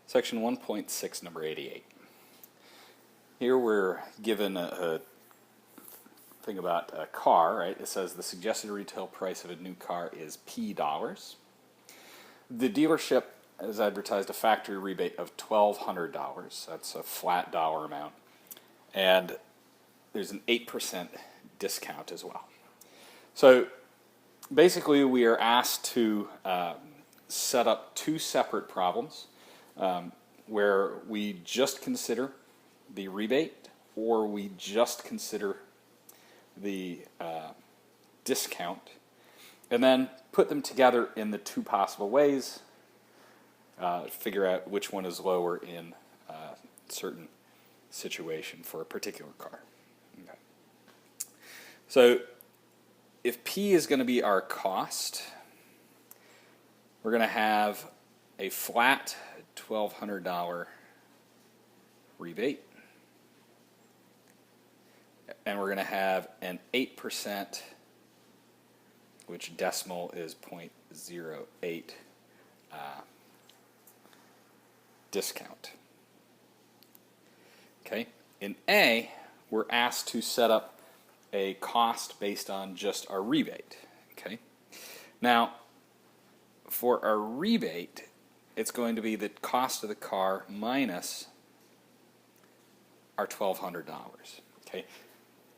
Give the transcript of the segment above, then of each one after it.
Section 1.6, number 88. Here we're given a thing about a car, right? It says the suggested retail price of a new car is P dollars. The dealership has advertised a factory rebate of $1,200. That's a flat dollar amount. And there's an 8% discount as well. So basically we are asked to set up two separate problems where we just consider the rebate or we just consider the discount, and then put them together in the two possible ways, figure out which one is lower in a certain situation for a particular car. Okay. So if P is going to be our cost, we're going to have a flat $1,200 rebate, and we're going to have an 8%, which decimal is 0.08 discount. Okay. In A, we're asked to set up a cost based on just our rebate. Okay. Now, for our rebate, it's going to be the cost of the car minus our $1,200. Okay.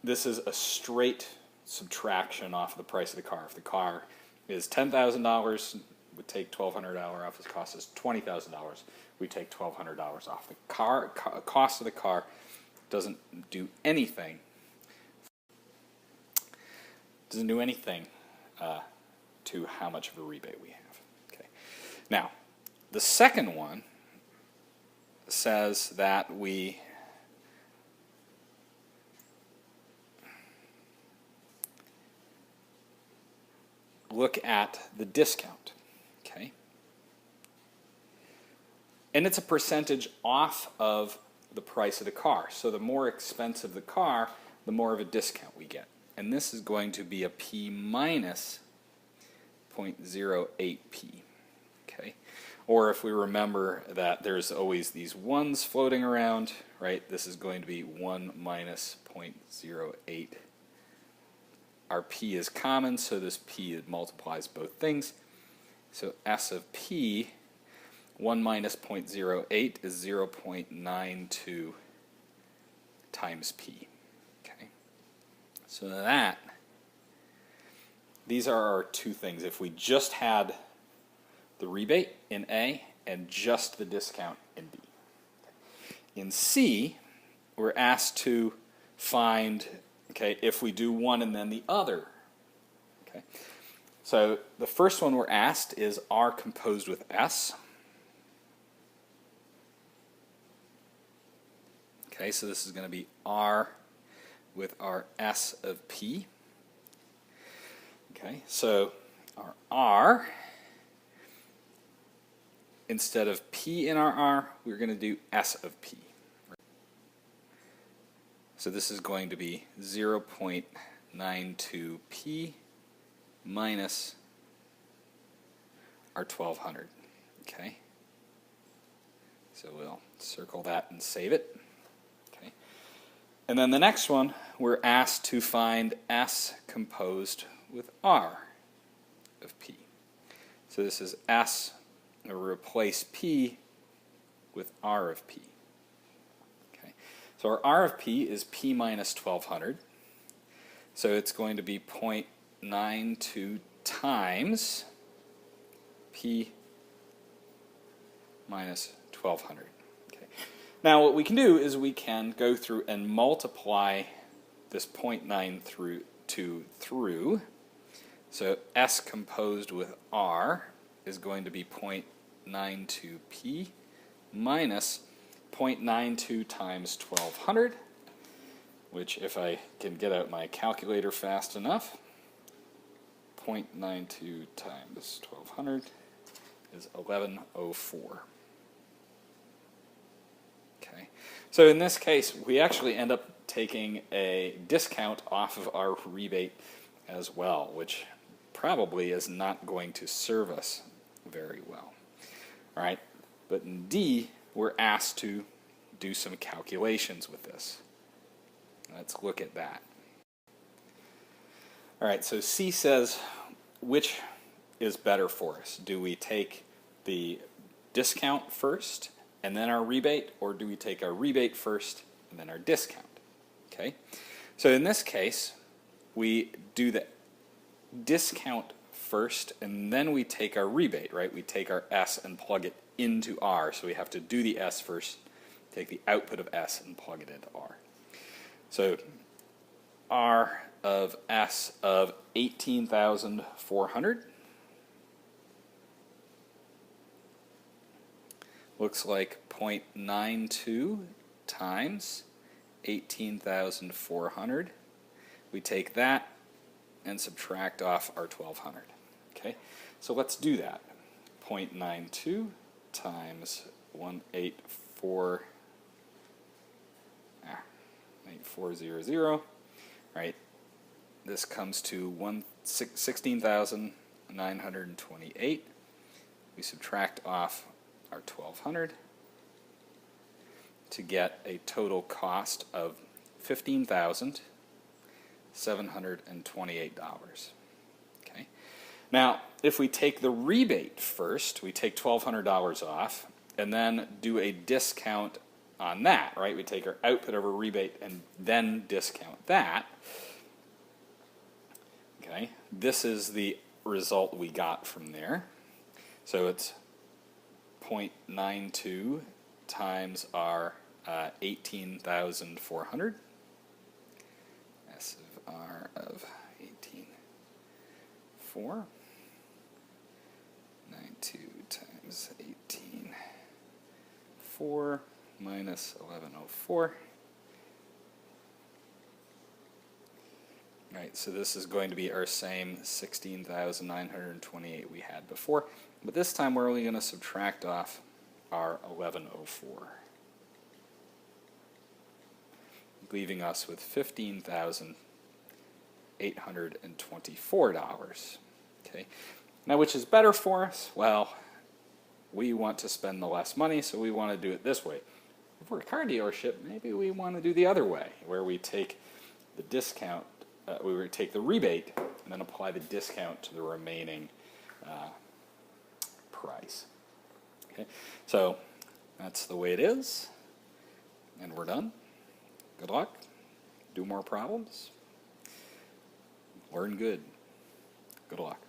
This is a straight subtraction off the price of the car. If the car is $10,000, we take $1,200 off. Its cost is $20,000. We take $1,200 off. The cost of the car doesn't do anything. Doesn't do anything to how much of a rebate we have. Okay. Now, the second one says that we look at the discount, okay? And it's a percentage off of the price of the car. So the more expensive the car, the more of a discount we get. And this is going to be a P minus 0.08P, okay? Or if we remember that there's always these ones floating around, right? This is going to be 1 minus 0.08. Our P is common, so this P multiplies both things. So S of P, 1 minus 0.08 is 0.92 times P. Okay. So that, these are our two things. If we just had the rebate in A and just the discount in B. In C, we're asked to find, okay, if we do one and then the other. Okay. So the first one we're asked is R composed with S. Okay, so this is going to be R with our S of P. Okay, so our R, instead of P in our R, we're going to do S of P. So this is going to be 0.92P minus our 1,200. Okay. So we'll circle that and save it. Okay. And then the next one, we're asked to find S composed with R of P. So this is S, or replace P with R of P. So our R of P is P minus 1,200. So it's going to be 0.92 times P minus 1,200. Okay. Now what we can do is we can go through and multiply this 0.92 through. So S composed with R is going to be 0.92P minus 0.92 times 1,200, which if I can get out my calculator fast enough, 0.92 times 1,200 is 1104. Okay, so in this case, we actually end up taking a discount off of our rebate as well, which probably is not going to serve us very well. All right, but in D, we're asked to do some calculations with this. Let's look at that. All right, so C says, which is better for us? Do we take the discount first and then our rebate, or do we take our rebate first and then our discount? Okay, so in this case, we do the discount first and then we take our rebate, right? We take our S and plug it into R, so we have to do the S first, take the output of S and plug it into R. So R of S of 18,400 looks like 0.92 times 18,400. We take that and subtract off our 1,200. Okay, so let's do that. 0.92 times 8400, right? This comes to 16,928. We subtract off our 1,200 to get a total cost of $15,728. Okay. Now, if we take the rebate first, we take $1,200 off, and then do a discount on that, right? We take our output of a rebate and then discount that. Okay, this is the result we got from there. So it's 0.92 times our 18,400. S of R of 18,4. 92 times 18,4 minus 1104. Right, so this is going to be our same 16,928 we had before, but this time we're only going to subtract off our 1104, leaving us with $15,824. Okay, now which is better for us? Well, we want to spend the less money, so we want to do it this way. If we're a car dealership, maybe we want to do the other way, where we take the discount. We would take the rebate and then apply the discount to the remaining price. Okay, so that's the way it is, and we're done. Good luck. Do more problems. Learn good. Good luck.